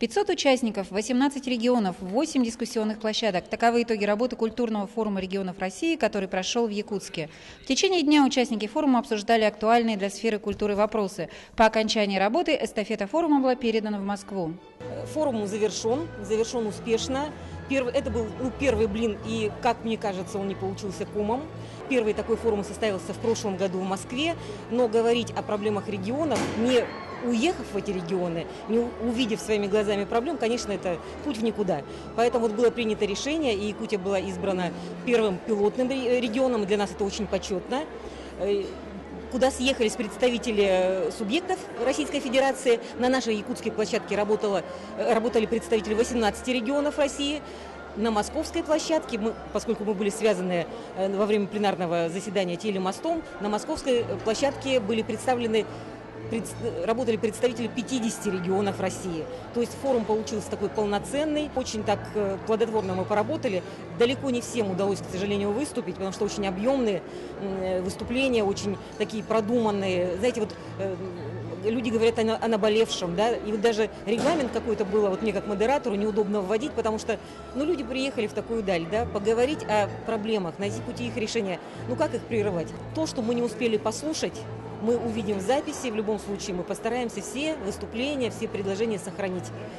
500 участников, 18 регионов, 8 дискуссионных площадок. Таковы итоги работы культурного форума регионов России, который прошел в Якутске. В течение дня участники форума обсуждали актуальные для сферы культуры вопросы. По окончании работы эстафета форума была передана в Москву. Форум завершен успешно. Это был первый блин, и, как мне кажется, он не получился комом. Первый такой форум состоялся в прошлом году в Москве, но говорить о проблемах регионов, не уехав в эти регионы, не увидев своими глазами проблем, конечно, это путь в никуда. Поэтому вот было принято решение, и Якутия была избрана первым пилотным регионом, и для нас это очень почетно, куда съехались представители субъектов Российской Федерации. На нашей якутской площадке работали представители 18 регионов России. На московской площадке, поскольку мы были связаны во время пленарного заседания телемостом, на московской площадке работали представители 50 регионов России. То есть форум получился такой полноценный, очень так плодотворно мы поработали. Далеко не всем удалось, к сожалению, выступить, потому что очень объемные выступления, очень такие продуманные. Знаете, вот люди говорят о наболевшем, да, и вот даже регламент какой-то было, вот мне как модератору неудобно вводить, потому что, люди приехали в такую даль, да, поговорить о проблемах, найти пути их решения. Как их прерывать? То, что мы не успели послушать, мы увидим в записи, в любом случае мы постараемся все выступления, все предложения сохранить.